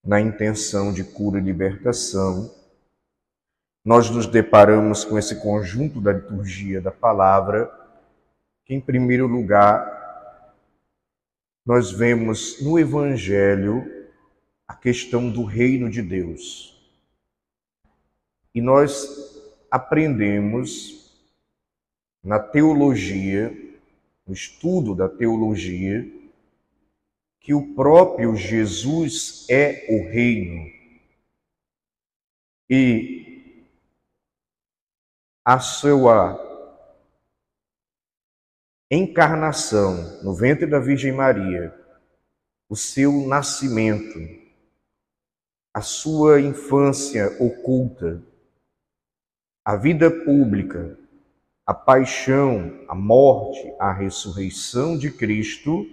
na intenção de cura e libertação, nós nos deparamos com esse conjunto da liturgia da palavra, que, em primeiro lugar, nós vemos no Evangelho a questão do reino de Deus. E nós aprendemos na teologia, no estudo da teologia, que o próprio Jesus é o reino. E a sua encarnação no ventre da Virgem Maria, o seu nascimento, a sua infância oculta, a vida pública, a paixão, a morte, a ressurreição de Cristo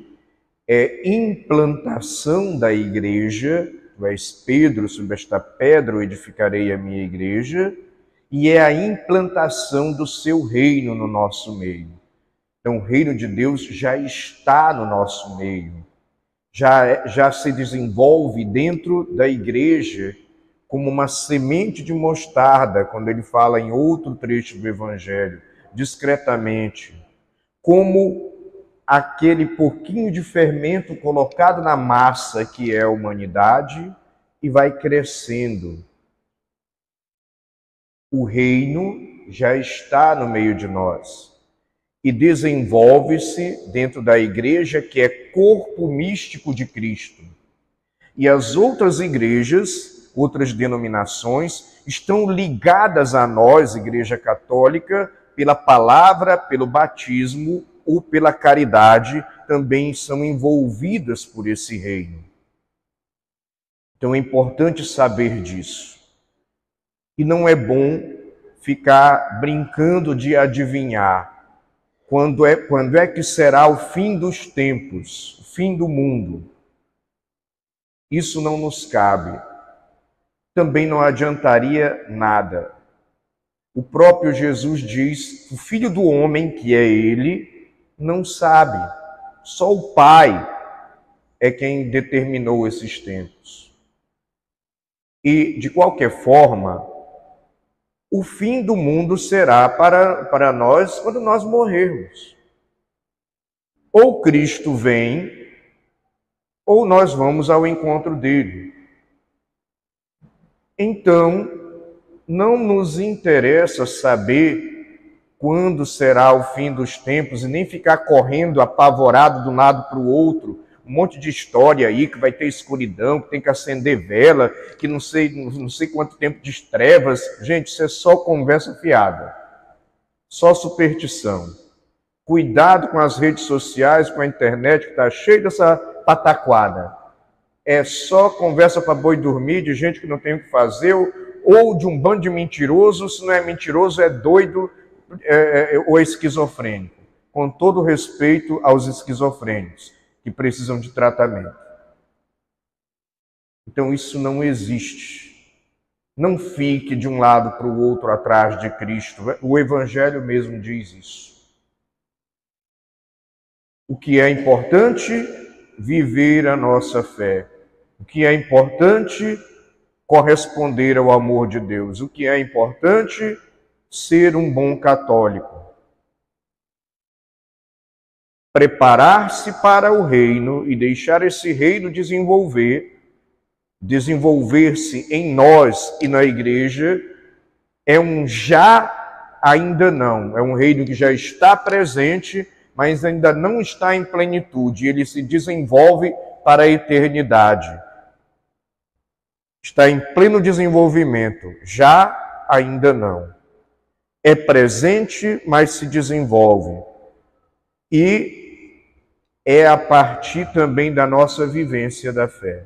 é implantação da igreja. Tu és Pedro, sobre esta pedra eu edificarei a minha igreja, e é a implantação do seu reino no nosso meio. Então, o reino de Deus já está no nosso meio, já se desenvolve dentro da igreja como uma semente de mostarda, quando ele fala em outro trecho do Evangelho, discretamente, como aquele pouquinho de fermento colocado na massa que é a humanidade e vai crescendo. O reino já está no meio de nós e desenvolve-se dentro da igreja, que é corpo místico de Cristo. E as outras igrejas, outras denominações, estão ligadas a nós, Igreja Católica, pela palavra, pelo batismo ou pela caridade, também são envolvidas por esse reino. Então é importante saber disso. E não é bom ficar brincando de adivinhar quando é que será o fim dos tempos, o fim do mundo. Isso não nos cabe. Também não adiantaria nada. O próprio Jesus diz, o Filho do Homem, que é ele, não sabe. Só o Pai é quem determinou esses tempos. E, de qualquer forma, o fim do mundo será para nós quando nós morrermos. Ou Cristo vem, ou nós vamos ao encontro dele. Então, não nos interessa saber quando será o fim dos tempos e nem ficar correndo apavorado de um lado para o outro. Um monte de história aí que vai ter escuridão, que tem que acender vela, que não sei quanto tempo de trevas. Gente, isso é só conversa fiada, só superstição. Cuidado com as redes sociais, com a internet, que está cheio dessa pataquada. É só conversa para boi dormir, de gente que não tem o que fazer, ou de um bando de mentiroso. Se não é mentiroso, é doido ou esquizofrênico. Com todo respeito aos esquizofrênicos, que precisam de tratamento. Então isso não existe. Não fique de um lado para o outro atrás de Cristo. O Evangelho mesmo diz isso. O que é importante? Viver a nossa fé. O que é importante? Corresponder ao amor de Deus. O que é importante? Ser um bom católico. Preparar-se para o reino e deixar esse reino desenvolver-se em nós e na igreja, é um já, ainda não. É um reino que já está presente, mas ainda não está em plenitude. Ele se desenvolve para a eternidade. Está em pleno desenvolvimento. Já, ainda não. É presente, mas se desenvolve. E é a partir também da nossa vivência da fé.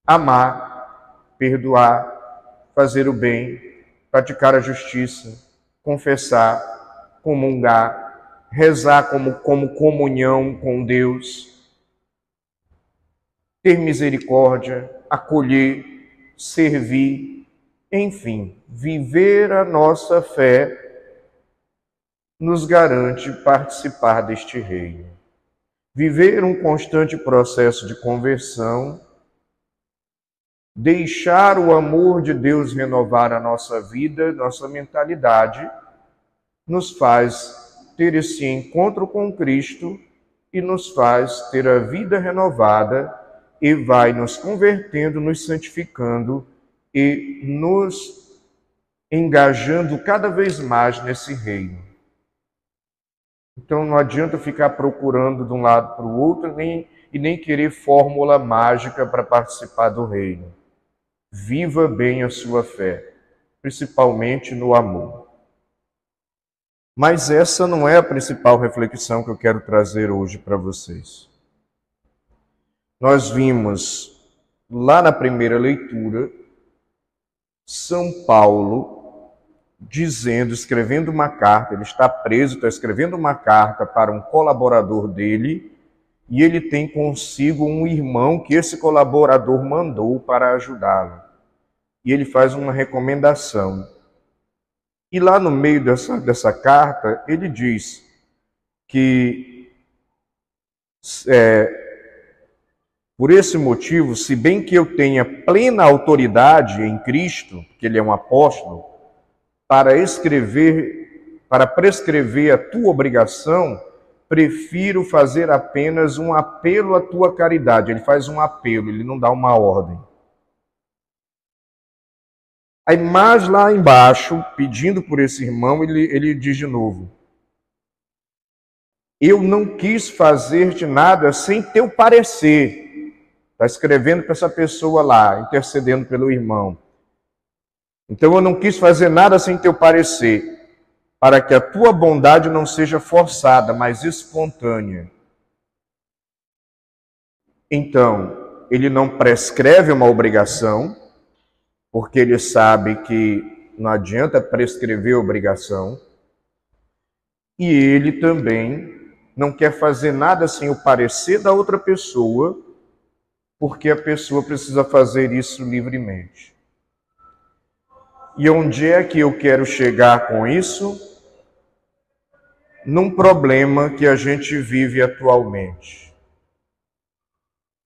Amar, perdoar, fazer o bem, praticar a justiça, confessar, comungar, rezar como comunhão com Deus, ter misericórdia, acolher, servir, enfim, viver a nossa fé nos garante participar deste reino. viver um constante processo de conversão, deixar o amor de Deus renovar a nossa vida, nossa mentalidade, nos faz ter esse encontro com Cristo e nos faz ter a vida renovada e vai nos convertendo, nos santificando e nos engajando cada vez mais nesse reino. Então não adianta ficar procurando de um lado para o outro e nem querer fórmula mágica para participar do reino. Viva bem a sua fé, principalmente no amor. Mas essa não é a principal reflexão que eu quero trazer hoje para vocês. Nós vimos lá na primeira leitura São Paulo escrevendo uma carta, ele está preso, está escrevendo uma carta para um colaborador dele, e ele tem consigo um irmão que esse colaborador mandou para ajudá-lo. E ele faz uma recomendação. E lá no meio dessa carta, ele diz que, por esse motivo, se bem que eu tenha plena autoridade em Cristo, que ele é um apóstolo, para prescrever a tua obrigação, prefiro fazer apenas um apelo à tua caridade. Ele faz um apelo, ele não dá uma ordem. Aí mais lá embaixo, pedindo por esse irmão, ele diz de novo: eu não quis fazer de nada sem teu parecer. Está escrevendo para essa pessoa lá, intercedendo pelo irmão. Então eu não quis fazer nada sem teu parecer, para que a tua bondade não seja forçada, mas espontânea. Então, ele não prescreve uma obrigação, porque ele sabe que não adianta prescrever obrigação, e ele também não quer fazer nada sem o parecer da outra pessoa, porque a pessoa precisa fazer isso livremente. E onde é que eu quero chegar com isso? Num problema que a gente vive atualmente.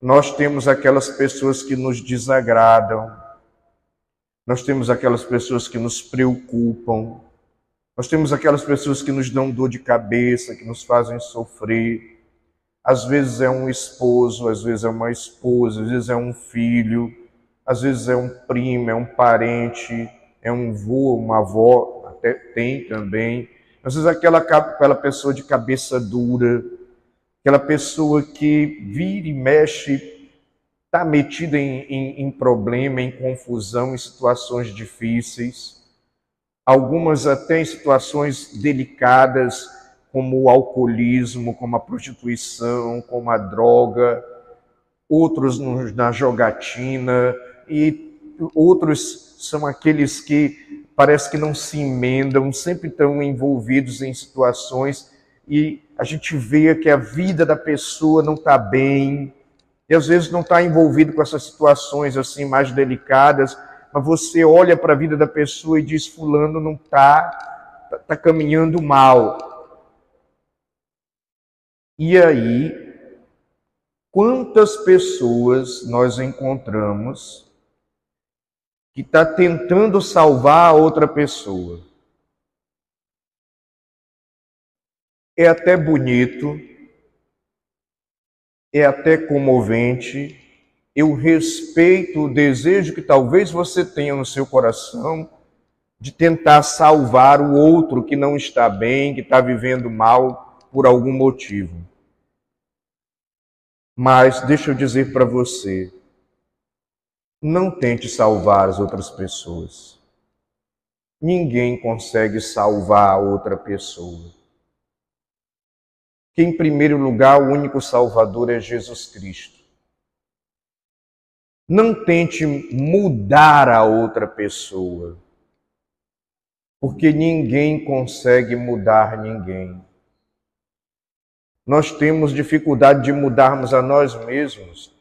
Nós temos aquelas pessoas que nos desagradam, nós temos aquelas pessoas que nos preocupam, nós temos aquelas pessoas que nos dão dor de cabeça, que nos fazem sofrer. Às vezes é um esposo, às vezes é uma esposa, às vezes é um filho, às vezes é um primo, é um parente, é um avô, uma avó, até tem também. Às vezes aquela pessoa de cabeça dura, aquela pessoa que vira e mexe, está metida em problema, em confusão, em situações difíceis. Algumas até em situações delicadas, como o alcoolismo, como a prostituição, como a droga. Outros na jogatina e outros são aqueles que parece que não se emendam, sempre estão envolvidos em situações e a gente vê que a vida da pessoa não está bem, e às vezes não está envolvido com essas situações assim mais delicadas, mas você olha para a vida da pessoa e diz: fulano não está caminhando mal. E aí, quantas pessoas nós encontramos que está tentando salvar a outra pessoa? É até bonito, é até comovente. Eu respeito o desejo que talvez você tenha no seu coração de tentar salvar o outro que não está bem, que está vivendo mal por algum motivo. Mas deixa eu dizer para você, não tente salvar as outras pessoas. Ninguém consegue salvar a outra pessoa. Que, em primeiro lugar, o único Salvador é Jesus Cristo. Não tente mudar a outra pessoa, porque ninguém consegue mudar ninguém. Nós temos dificuldade de mudarmos a nós mesmos.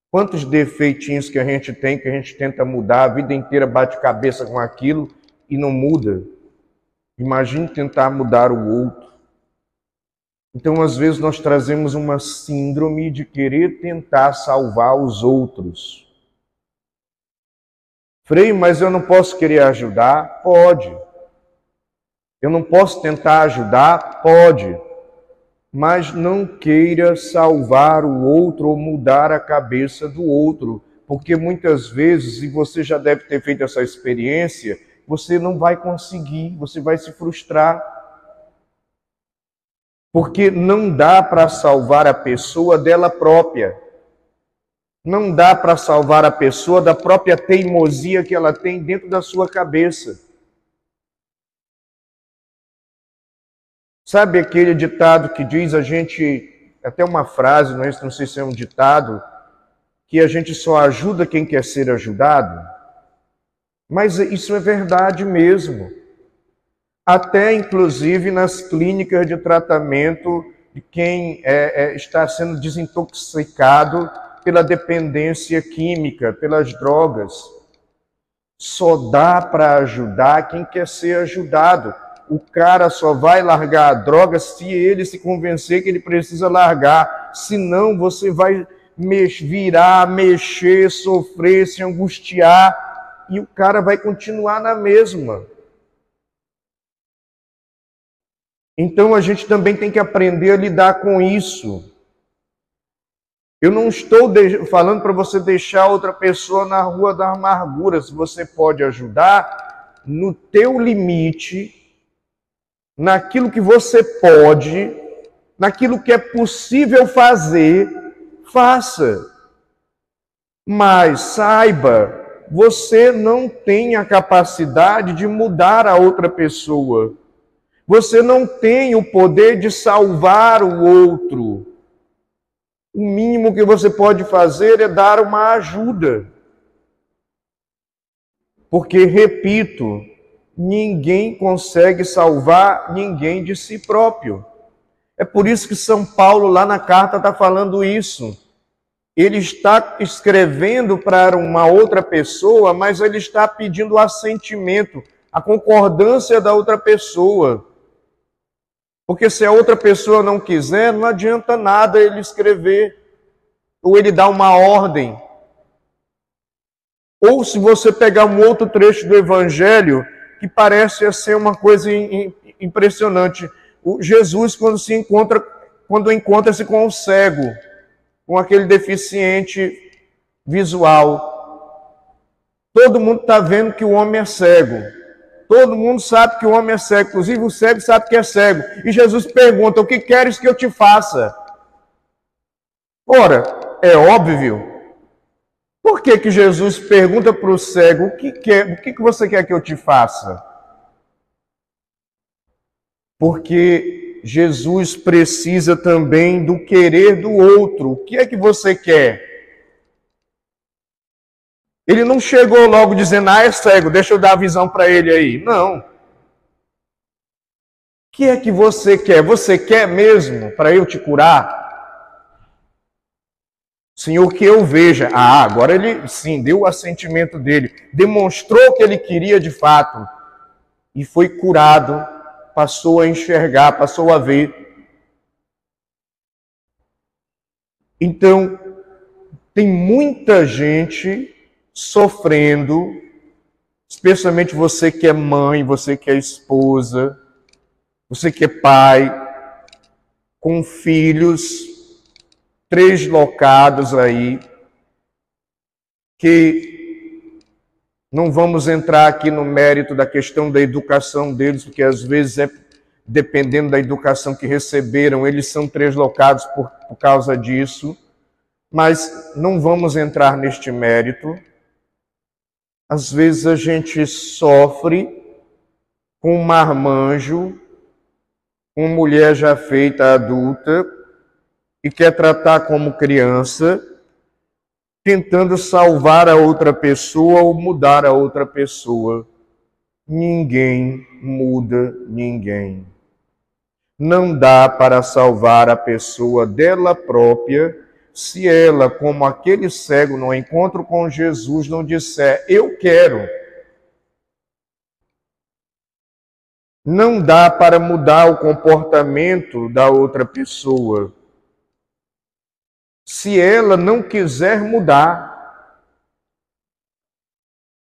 Quantos defeitinhos que a gente tem, que a gente tenta mudar, a vida inteira bate cabeça com aquilo e não muda. Imagine tentar mudar o outro. Então, às vezes, nós trazemos uma síndrome de querer tentar salvar os outros. Frei, mas eu não posso querer ajudar? Pode. Eu não posso tentar ajudar? Pode. Mas não queira salvar o outro ou mudar a cabeça do outro, porque muitas vezes, e você já deve ter feito essa experiência, você não vai conseguir, você vai se frustrar. Porque não dá para salvar a pessoa dela própria. Não dá para salvar a pessoa da própria teimosia que ela tem dentro da sua cabeça. Sabe aquele ditado que diz até uma frase, não sei se é um ditado, que a gente só ajuda quem quer ser ajudado? Mas isso é verdade mesmo. Até, inclusive, nas clínicas de tratamento de quem está sendo desintoxicado pela dependência química, pelas drogas. Só dá para ajudar quem quer ser ajudado. O cara só vai largar a droga se ele se convencer que ele precisa largar. Senão você vai virar, mexer, sofrer, se angustiar e o cara vai continuar na mesma. Então a gente também tem que aprender a lidar com isso. Eu não estou falando para você deixar outra pessoa na rua da amargura. Se você pode ajudar, no teu limite, naquilo que você pode, naquilo que é possível fazer, faça. Mas saiba, você não tem a capacidade de mudar a outra pessoa. Você não tem o poder de salvar o outro. O mínimo que você pode fazer é dar uma ajuda. Porque, repito, ninguém consegue salvar ninguém de si próprio. É por isso que São Paulo, lá na carta, está falando isso. Ele está escrevendo para uma outra pessoa, mas ele está pedindo o assentimento, a concordância da outra pessoa. Porque se a outra pessoa não quiser, não adianta nada ele escrever, ou ele dar uma ordem. Ou se você pegar um outro trecho do Evangelho, que parece ser uma coisa impressionante. Jesus, quando encontra-se com o cego, com aquele deficiente visual. Todo mundo está vendo que o homem é cego. Todo mundo sabe que o homem é cego, inclusive o cego sabe que é cego. E Jesus pergunta, o que queres que eu te faça? Ora, é óbvio. Por que Jesus pergunta para o cego, o que você quer que eu te faça? Porque Jesus precisa também do querer do outro. O que é que você quer? Ele não chegou logo dizendo, é cego, deixa eu dar a visão para ele aí. Não. O que é que você quer? Você quer mesmo para eu te curar? Senhor, que eu veja. Agora ele, sim, deu o assentimento dele. Demonstrou que ele queria de fato. E foi curado. Passou a enxergar, passou a ver. Então, tem muita gente sofrendo, especialmente você que é mãe, você que é esposa, você que é pai, com filhos translocados aí, que não vamos entrar aqui no mérito da questão da educação deles, porque às vezes dependendo da educação que receberam, eles são translocados por causa disso, mas não vamos entrar neste mérito. Às vezes a gente sofre com um marmanjo, com mulher já feita adulta, e quer tratar como criança, tentando salvar a outra pessoa ou mudar a outra pessoa. Ninguém muda ninguém. Não dá para salvar a pessoa dela própria, se ela, como aquele cego no encontro com Jesus, não disser, eu quero. Não dá para mudar o comportamento da outra pessoa se ela não quiser mudar.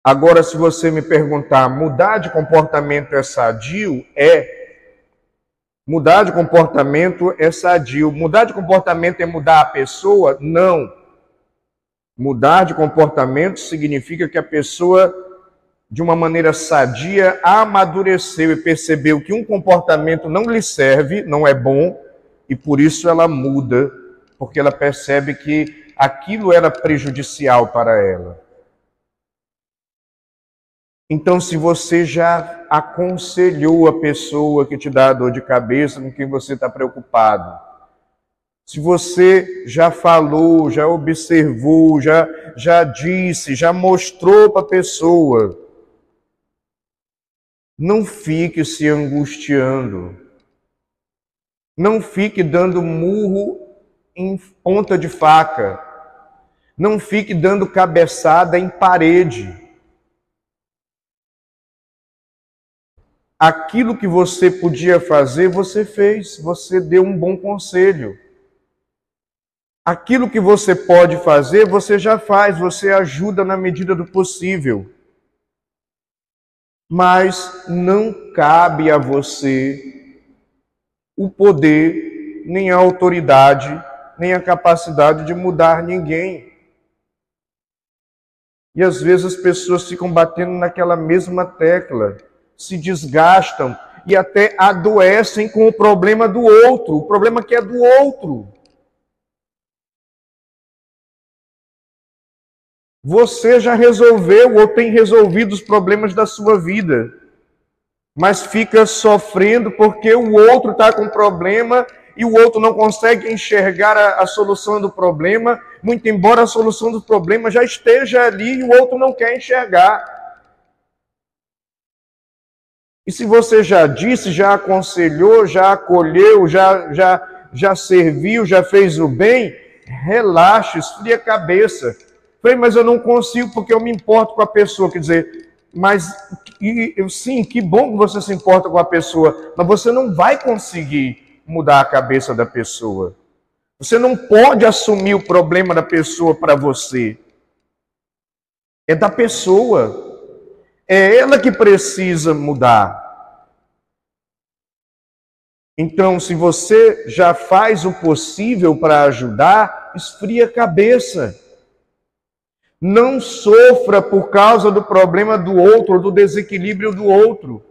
Agora, se você me perguntar, mudar de comportamento é sadio? Mudar de comportamento é sadio. Mudar de comportamento é mudar a pessoa? Não. Mudar de comportamento significa que a pessoa, de uma maneira sadia, amadureceu e percebeu que um comportamento não lhe serve, não é bom, e por isso ela muda, porque ela percebe que aquilo era prejudicial para ela. Então, se você já aconselhou a pessoa que te dá dor de cabeça, com quem você está preocupado, se você já falou, já observou, já disse, já mostrou para a pessoa, não fique se angustiando. Não fique dando murro em ponta de faca. Não fique dando cabeçada em parede. Aquilo que você podia fazer, você fez. Você deu um bom conselho. Aquilo que você pode fazer, você já faz. Você ajuda na medida do possível. Mas não cabe a você o poder, nem a autoridade, nem a capacidade de mudar ninguém. E às vezes as pessoas ficam batendo naquela mesma tecla, se desgastam e até adoecem com o problema do outro, o problema que é do outro. Você já resolveu ou tem resolvido os problemas da sua vida, mas fica sofrendo porque o outro está com problema e o outro não consegue enxergar a solução do problema, muito embora a solução do problema já esteja ali e o outro não quer enxergar. E se você já disse, já aconselhou, já acolheu, já serviu, já fez o bem, relaxe, esfria a cabeça. Falei, mas eu não consigo porque eu me importo com a pessoa. Quer dizer, mas sim, que bom que você se importa com a pessoa, mas você não vai conseguir mudar a cabeça da pessoa. Você não pode assumir o problema da pessoa para você. É da pessoa. É ela que precisa mudar. Então, se você já faz o possível para ajudar, esfria a cabeça. Não sofra por causa do problema do outro, do desequilíbrio do outro.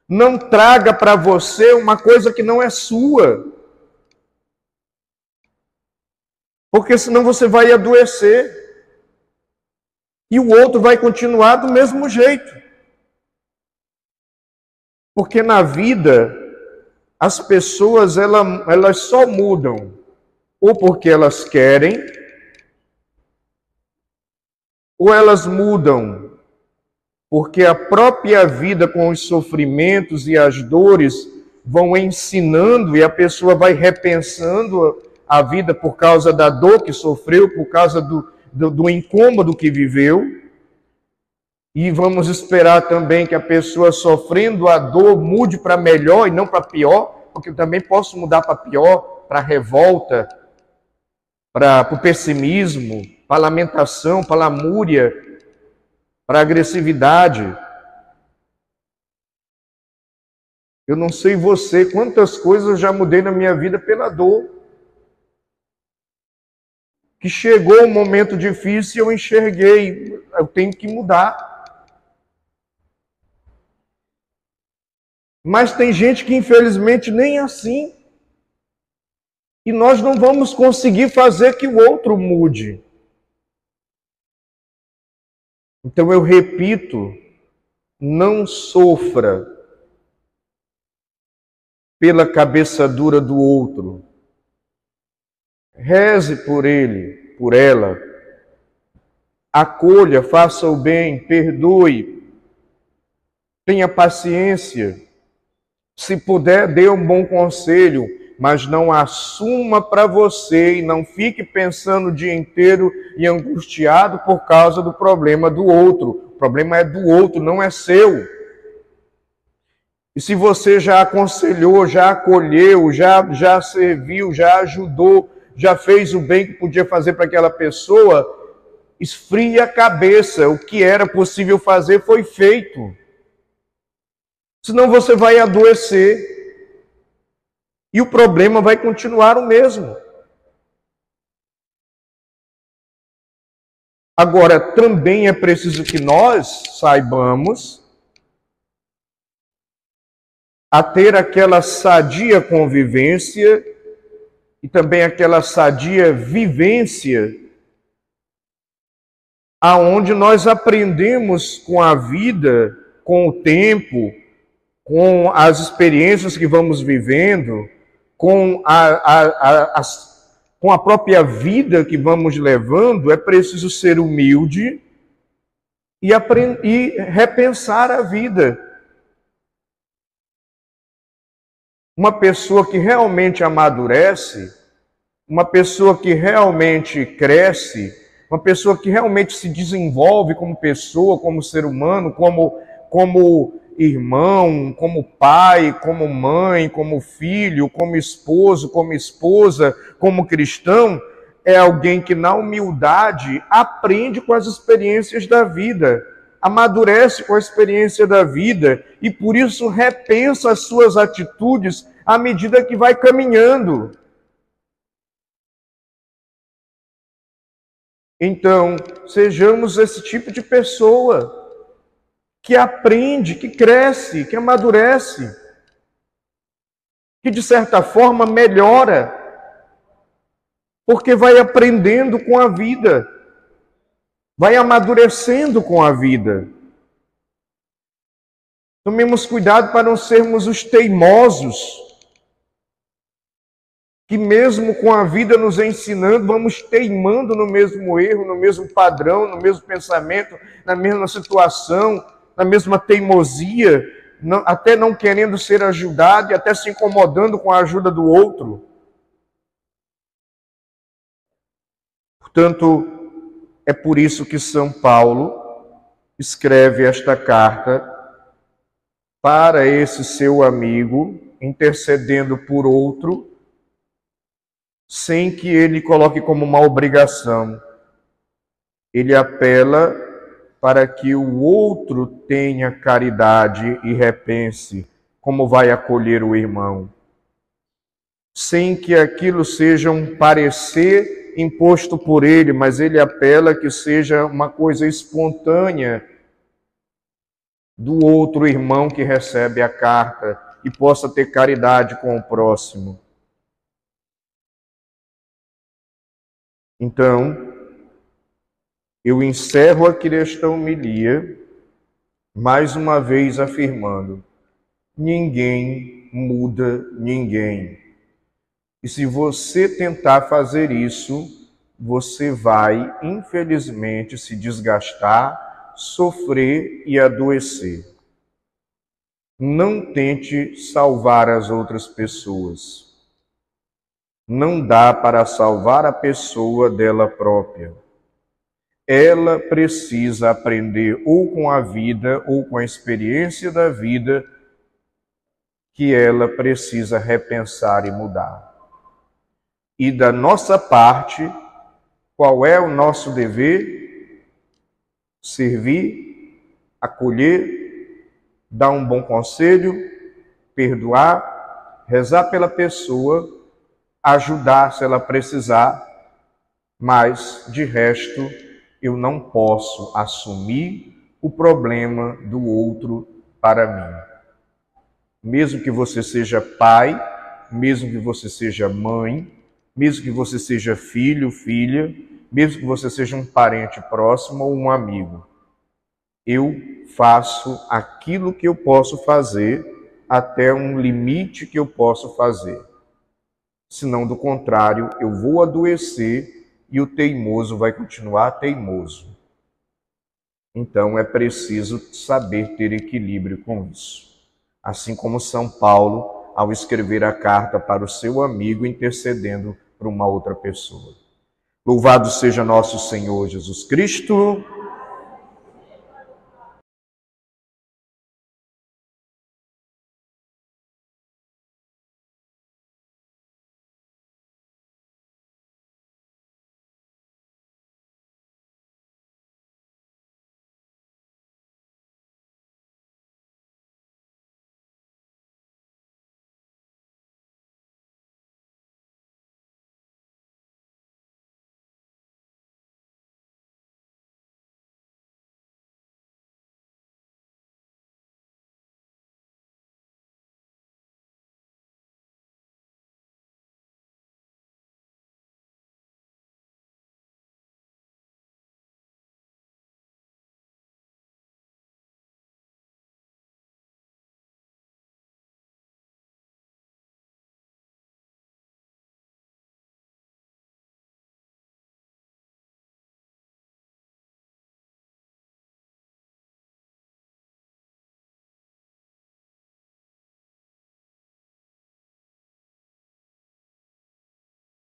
Não traga para você uma coisa que não é sua. Porque senão você vai adoecer. E o outro vai continuar do mesmo jeito. Porque na vida, as pessoas elas só mudam ou porque elas querem, ou elas mudam porque a própria vida com os sofrimentos e as dores vão ensinando e a pessoa vai repensando a vida por causa da dor que sofreu, por causa do incômodo que viveu. E vamos esperar também que a pessoa sofrendo a dor mude para melhor e não para pior, porque eu também posso mudar para pior, para revolta, para o pessimismo, para a lamentação, para a lamúria, para a agressividade. Eu não sei você, quantas coisas eu já mudei na minha vida pela dor. Que chegou um momento difícil e eu enxerguei, eu tenho que mudar. Mas tem gente que infelizmente nem assim. E nós não vamos conseguir fazer que o outro mude. Então eu repito, não sofra pela cabeça dura do outro. Reze por ele, por ela. Acolha, faça o bem, perdoe. Tenha paciência. Se puder, dê um bom conselho, mas não assuma para você e não fique pensando o dia inteiro e angustiado por causa do problema do outro. O problema é do outro, não é seu. E se você já aconselhou, já acolheu, já serviu, já ajudou, já fez o bem que podia fazer para aquela pessoa, esfria a cabeça. O que era possível fazer foi feito. Senão você vai adoecer. E o problema vai continuar o mesmo. Agora, também é preciso que nós saibamos a ter aquela sadia convivência e também aquela sadia vivência aonde nós aprendemos com a vida, com o tempo, com as experiências que vamos vivendo, com com a própria vida que vamos levando. É preciso ser humilde e repensar a vida. Uma pessoa que realmente amadurece, uma pessoa que realmente cresce, uma pessoa que realmente se desenvolve como pessoa, como ser humano, como irmão, como pai, como mãe, como filho, como esposo, como esposa, como cristão, é alguém que na humildade aprende com as experiências da vida, amadurece com a experiência da vida e por isso repensa as suas atitudes à medida que vai caminhando. Então, sejamos esse tipo de pessoa que aprende, que cresce, que amadurece, que de certa forma melhora, porque vai aprendendo com a vida, vai amadurecendo com a vida. Tomemos cuidado para não sermos os teimosos, que mesmo com a vida nos ensinando, vamos teimando no mesmo erro, no mesmo padrão, no mesmo pensamento, na mesma situação, na mesma teimosia, até não querendo ser ajudado e até se incomodando com a ajuda do outro. Portanto, é por isso que São Paulo escreve esta carta para esse seu amigo, intercedendo por outro, sem que ele coloque como uma obrigação. Ele apela para que o outro tenha caridade e repense como vai acolher o irmão, sem que aquilo seja um parecer imposto por ele, mas ele apela que seja uma coisa espontânea do outro irmão que recebe a carta e possa ter caridade com o próximo. Então, eu encerro aqui esta homilia, mais uma vez afirmando: ninguém muda ninguém. E se você tentar fazer isso, você vai, infelizmente, se desgastar, sofrer e adoecer. Não tente salvar as outras pessoas. Não dá para salvar a pessoa dela própria. Ela precisa aprender ou com a vida ou com a experiência da vida que ela precisa repensar e mudar. E da nossa parte, qual é o nosso dever? Servir, acolher, dar um bom conselho, perdoar, rezar pela pessoa, ajudar se ela precisar, mas de resto eu não posso assumir o problema do outro para mim. Mesmo que você seja pai, mesmo que você seja mãe, mesmo que você seja filho, filha, mesmo que você seja um parente próximo ou um amigo, eu faço aquilo que eu posso fazer até um limite que eu posso fazer. Senão, do contrário, eu vou adoecer e o teimoso vai continuar teimoso. Então, é preciso saber ter equilíbrio com isso. Assim como São Paulo, ao escrever a carta para o seu amigo, intercedendo por uma outra pessoa. Louvado seja nosso Senhor Jesus Cristo.